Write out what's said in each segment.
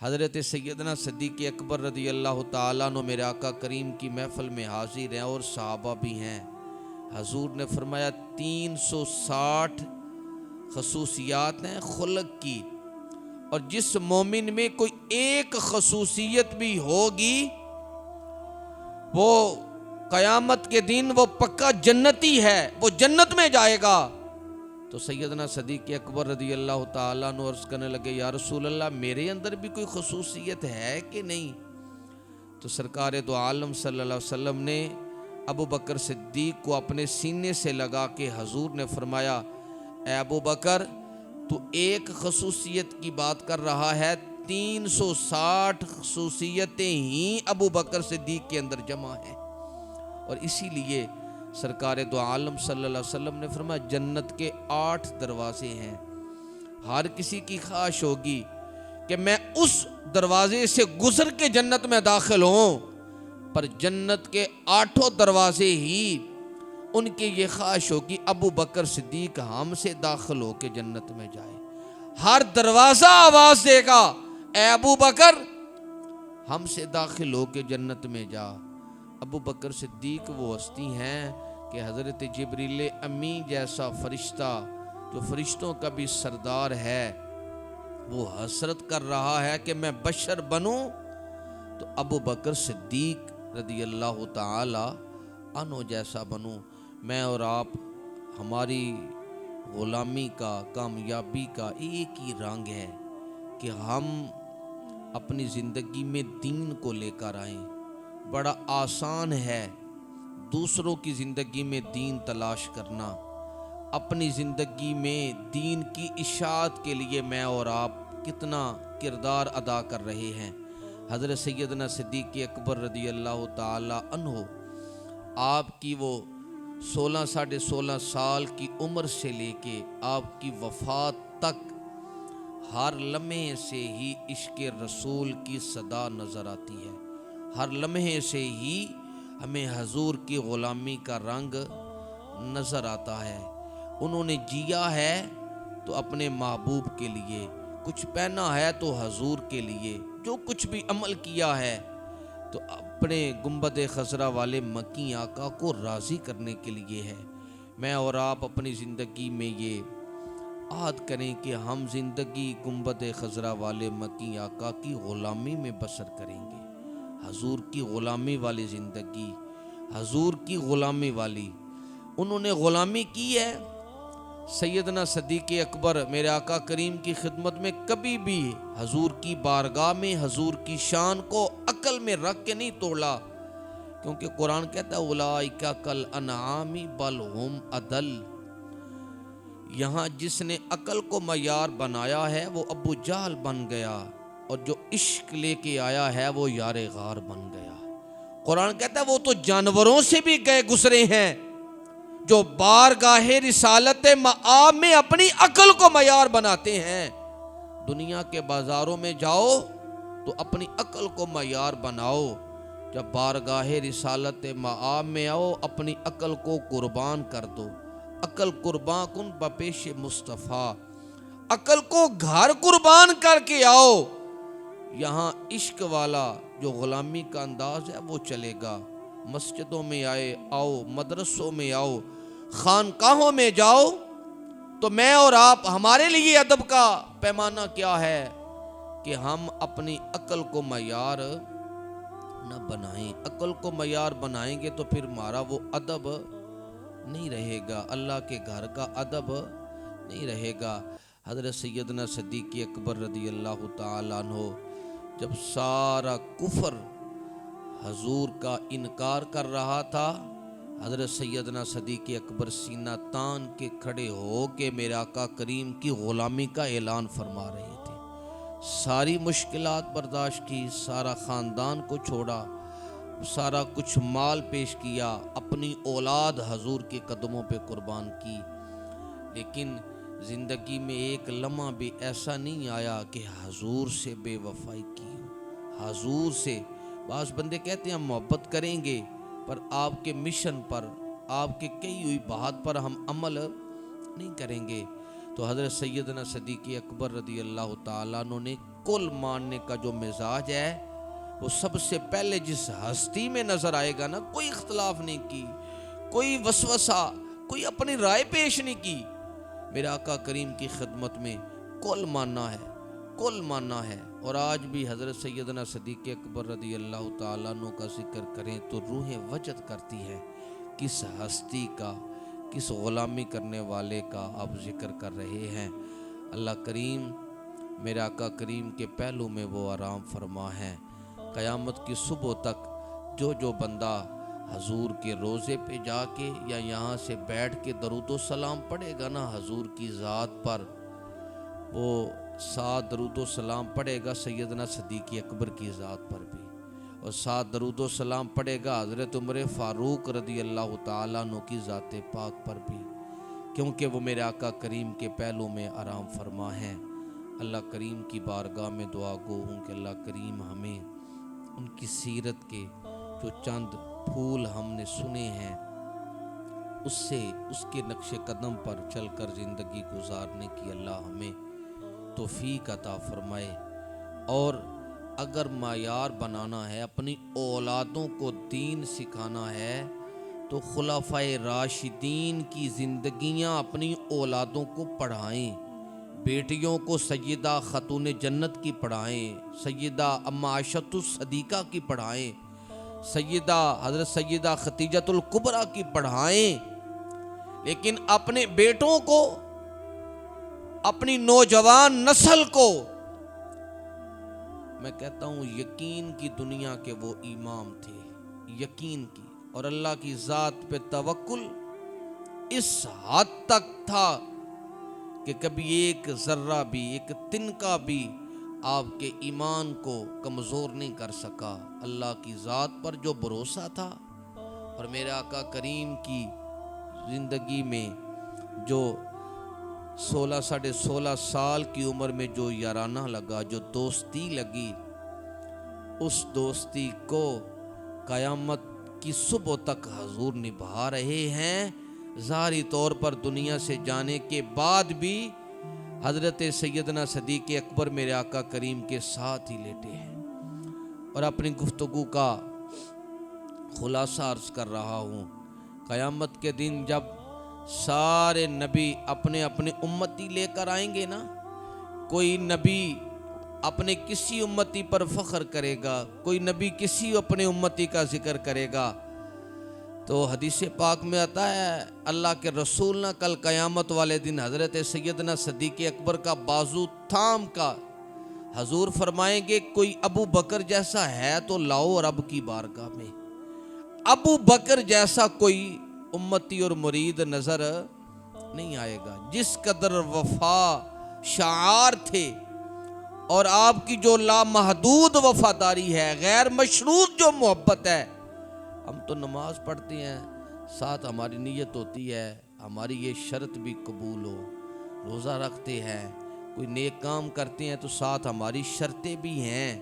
حضرت سیدنا صدیق اکبر رضی اللہ تعالیٰ عنہ میرے آقا کریم کی محفل میں حاضر ہیں اور صحابہ بھی ہیں۔ حضور نے فرمایا 360 خصوصیات ہیں خلق کی، اور جس مومن میں کوئی ایک خصوصیت بھی ہوگی وہ قیامت کے دن وہ پکا جنتی ہے، وہ جنت میں جائے گا۔ تو سیدنا صدیق اکبر رضی اللہ تعالیٰ عنہ عرض کرنے لگے، یا رسول اللہ میرے اندر بھی کوئی خصوصیت ہے کہ نہیں؟ تو سرکار دو عالم صلی اللہ علیہ وسلم نے ابو بکر صدیق کو اپنے سینے سے لگا کے حضور نے فرمایا، اے ابو بکر تو ایک خصوصیت کی بات کر رہا ہے، 360 خصوصیتیں ہی ابو بکر صدیق کے اندر جمع ہیں۔ اور اسی لیے سرکار دو عالم صلی اللہ علیہ وسلم نے فرمایا جنت کے 8 دروازے ہیں۔ ہر کسی کی خواہش ہوگی کہ میں اس دروازے سے گزر کے جنت میں داخل ہوں، پر جنت کے 8 دروازے ہی ان کی یہ خواہش ہوگی ابو بکر صدیق ہم سے داخل ہو کے جنت میں جائے۔ ہر دروازہ آواز دے گا، اے ابو بکر ہم سے داخل ہو کے جنت میں جا۔ ابو بکر صدیق وہ ہستی ہیں کہ حضرت جبریل امی جیسا فرشتہ جو فرشتوں کا بھی سردار ہے وہ حسرت کر رہا ہے کہ میں بشر بنوں تو ابو بکر صدیق رضی اللہ تعالی عنہ جیسا بنوں۔ میں اور آپ ہماری غلامی کا کامیابی کا ایک ہی رنگ ہے کہ ہم اپنی زندگی میں دین کو لے کر آئیں۔ بڑا آسان ہے دوسروں کی زندگی میں دین تلاش کرنا، اپنی زندگی میں دین کی اشاعت کے لیے میں اور آپ کتنا کردار ادا کر رہے ہیں۔ حضرت سیدنا صدیق اکبر رضی اللہ تعالی عنہ آپ کی وہ 16 سال کی عمر سے لے کے آپ کی وفات تک ہر لمحے سے ہی عشق رسول کی صدا نظر آتی ہے، ہر لمحے سے ہی ہمیں حضور کی غلامی کا رنگ نظر آتا ہے۔ انہوں نے جیا ہے تو اپنے محبوب کے لیے، کچھ پہنا ہے تو حضور کے لیے، جو کچھ بھی عمل کیا ہے تو اپنے گنبد خضرا والے مکی آقا کو راضی کرنے کے لیے ہے۔ میں اور آپ اپنی زندگی میں یہ عہد کریں کہ ہم زندگی گنبد خضرا والے مکی آقا کی غلامی میں بسر کریں گے۔ حضور کی غلامی والی زندگی، حضور کی غلامی والی، انہوں نے غلامی کی ہے۔ سیدنا صدیق اکبر میرے آقا کریم کی خدمت میں کبھی بھی حضور کی بارگاہ میں حضور کی شان کو عقل میں رکھ کے نہیں توڑا، کیونکہ قرآن کہتا ہے اولئک کالانعام بل ہم اضل۔ یہاں جس نے عقل کو معیار بنایا ہے وہ ابو جہل بن گیا، اور جو عشق لے کے آیا ہے وہ یار غار بن گیا۔ قرآن کہتا ہے وہ تو جانوروں سے بھی گئے گزرے ہیں جو بارگاہ رسالت مآب میں اپنی عقل کو معیار بناتے ہیں۔ دنیا کے بازاروں میں جاؤ تو اپنی عقل کو معیار بناؤ، جب بارگاہ رسالت مآب میں آؤ اپنی عقل کو قربان کر دو۔ عقل قربان کن بپیش مصطفیٰ، عقل کو گھر قربان کر کے آؤ، یہاں عشق والا جو غلامی کا انداز ہے وہ چلے گا۔ مسجدوں میں آؤ، مدرسوں میں آؤ، خانقاہوں میں جاؤ، تو میں اور آپ ہمارے لیے ادب کا پیمانہ کیا ہے کہ ہم اپنی عقل کو معیار نہ بنائیں۔ عقل کو معیار بنائیں گے تو پھر ہمارا وہ ادب نہیں رہے گا، اللہ کے گھر کا ادب نہیں رہے گا۔ حضرت سیدنا صدیق اکبر رضی اللہ تعالیٰ عنہ جب سارا کفر حضور کا انکار کر رہا تھا، حضرت سیدنا صدیق اکبر سینہ تان کے کھڑے ہو کے میرے آقا کریم کی غلامی کا اعلان فرما رہے تھے۔ ساری مشکلات برداشت کی، سارا خاندان کو چھوڑا، سارا کچھ مال پیش کیا، اپنی اولاد حضور کے قدموں پہ قربان کی، لیکن زندگی میں ایک لمحہ بھی ایسا نہیں آیا کہ حضور سے بے وفائی کی ہو۔ حضور سے بعض بندے کہتے ہیں ہم محبت کریں گے پر آپ کے مشن پر، آپ کے کہی ہوئی بات پر ہم عمل نہیں کریں گے۔ تو حضرت سیدنا صدیق اکبر رضی اللہ تعالیٰ عنہ نے کل ماننے کا جو مزاج ہے وہ سب سے پہلے جس ہستی میں نظر آئے گا نا، کوئی اختلاف نہیں کی، کوئی وسوسہ، کوئی اپنی رائے پیش نہیں کی، میرے آقا کریم کی خدمت میں کل ماننا ہے، کل ماننا ہے۔ اور آج بھی حضرت سیدنا صدیق اکبر رضی اللہ تعالیٰ عنہ کا ذکر کریں تو روحیں وجد کرتی ہے، کس ہستی کا، کس غلامی کرنے والے کا آپ ذکر کر رہے ہیں۔ اللہ کریم میرے آقا کریم کے پہلو میں وہ آرام فرما ہے۔ قیامت کی صبح تک جو بندہ حضور کے روزے پہ جا کے یا یہاں سے بیٹھ کے درود و سلام پڑھے گا نا حضور کی ذات پر، وہ 7 درود و سلام پڑھے گا سیدنا صدیق اکبر کی ذات پر بھی، اور 7 درود و سلام پڑھے گا حضرت عمر فاروق رضی اللہ تعالیٰ عنہ کی ذات پاک پر بھی، کیونکہ وہ میرے آقا کریم کے پہلو میں آرام فرما ہے۔ اللہ کریم کی بارگاہ میں دعا گو ہوں کہ اللہ کریم ہمیں ان کی سیرت کے جو چند پھول ہم نے سنے ہیں اس سے، اس کے نقش قدم پر چل کر زندگی گزارنے کی اللہ ہمیں توفیق عطا فرمائے۔ اور اگر معیار بنانا ہے، اپنی اولادوں کو دین سکھانا ہے تو خلفائے راشدین کی زندگیاں اپنی اولادوں کو پڑھائیں، بیٹیوں کو سیدہ خاتون جنت کی پڑھائیں، سیدہ ام عائشۃ الصدیقہ کی پڑھائیں، حضرت سیدہ خدیجۃ الکبریٰ کی پڑھائیں، لیکن اپنے بیٹوں کو، اپنی نوجوان نسل کو، میں کہتا ہوں یقین کی دنیا کے وہ امام تھے، یقین کی، اور اللہ کی ذات پہ توکل اس حد تک تھا کہ کبھی ایک ذرہ بھی، ایک تنکا بھی آپ کے ایمان کو کمزور نہیں کر سکا۔ اللہ کی ذات پر جو بھروسہ تھا، اور میرے آقا کریم کی زندگی میں جو 16 سال کی عمر میں جو یارانہ لگا، جو دوستی لگی، اس دوستی کو قیامت کی صبح تک حضور نبھا رہے ہیں۔ ظاہری طور پر دنیا سے جانے کے بعد بھی حضرت سیدنا صدیق اکبر میرے آقا کریم کے ساتھ ہی لیٹے ہیں۔ اور اپنی گفتگو کا خلاصہ عرض کر رہا ہوں، قیامت کے دن جب سارے نبی اپنے اپنے امتی لے کر آئیں گے نا، کوئی نبی اپنے کسی امتی پر فخر کرے گا، کوئی نبی کسی اپنے امتی کا ذکر کرے گا، تو حدیث پاک میں آتا ہے اللہ کے رسول نہ کل قیامت والے دن حضرت سیدنا صدیق اکبر کا بازو تھام کا حضور فرمائیں گے کوئی ابو بکر جیسا ہے تو لاؤ رب کی بارگاہ میں۔ ابو بکر جیسا کوئی امتی اور مرید نظر نہیں آئے گا۔ جس قدر وفا شعار تھے اور آپ کی جو لامحدود وفاداری ہے، غیر مشروط جو محبت ہے، ہم تو نماز پڑھتے ہیں، ساتھ ہماری نیت ہوتی ہے ہماری یہ شرط بھی قبول ہو، روزہ رکھتے ہیں، کوئی نیک کام کرتے ہیں تو ساتھ ہماری شرطیں بھی ہیں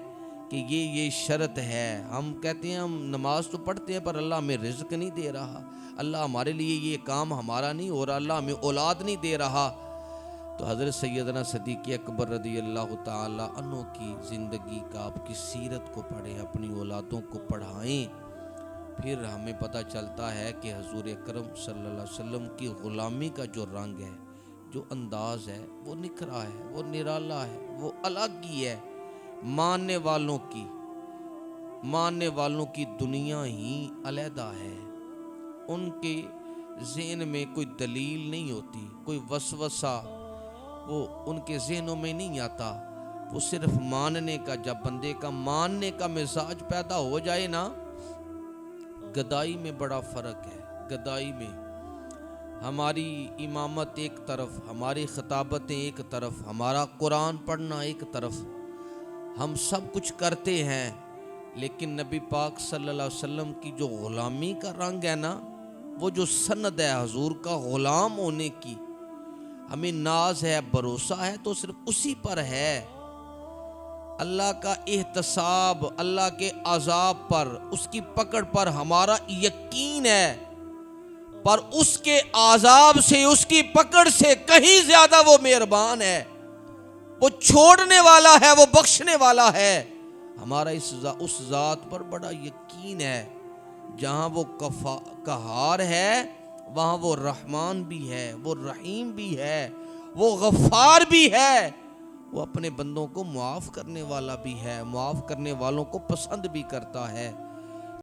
کہ یہ شرط ہے۔ ہم کہتے ہیں ہم نماز تو پڑھتے ہیں پر اللہ ہمیں رزق نہیں دے رہا، اللہ ہمارے لیے یہ کام ہمارا نہیں ہو رہا، اللہ ہمیں اولاد نہیں دے رہا۔ تو حضرت سیدنا صدیق اکبر رضی اللہ تعالی عنہ کی زندگی کا، آپ کی سیرت کو پڑھیں، اپنی اولادوں کو پڑھائیں، پھر ہمیں پتہ چلتا ہے کہ حضور اکرم صلی اللہ علیہ وسلم کی غلامی کا جو رنگ ہے، جو انداز ہے، وہ نکھرا ہے، وہ نرالا ہے، وہ الگ ہی ہے۔ ماننے والوں کی دنیا ہی علیحدہ ہے، ان کے ذہن میں کوئی دلیل نہیں ہوتی، کوئی وسوسہ وہ ان کے ذہنوں میں نہیں آتا، وہ صرف ماننے کا، جب بندے کا ماننے کا مزاج پیدا ہو جائے نا، گدائی میں بڑا فرق ہے۔ گدائی میں ہماری امامت ایک طرف، ہماری خطابتیں ایک طرف، ہمارا قرآن پڑھنا ایک طرف، ہم سب کچھ کرتے ہیں، لیکن نبی پاک صلی اللہ علیہ وسلم کی جو غلامی کا رنگ ہے نا، وہ جو سند ہے حضور کا غلام ہونے کی، ہمیں ناز ہے، بھروسہ ہے تو صرف اسی پر ہے۔ اللہ کا احتساب، اللہ کے عذاب پر، اس کی پکڑ پر ہمارا یقین ہے، پر اس کے عذاب سے، اس کی پکڑ سے کہیں زیادہ وہ مہربان ہے، وہ چھوڑنے والا ہے، وہ بخشنے والا ہے۔ ہمارا اس ذات پر بڑا یقین ہے، جہاں وہ قہار ہے وہاں وہ رحمان بھی ہے، وہ رحیم بھی ہے، وہ غفار بھی ہے، وہ اپنے بندوں کو معاف کرنے والا بھی ہے، معاف کرنے والوں کو پسند بھی کرتا ہے۔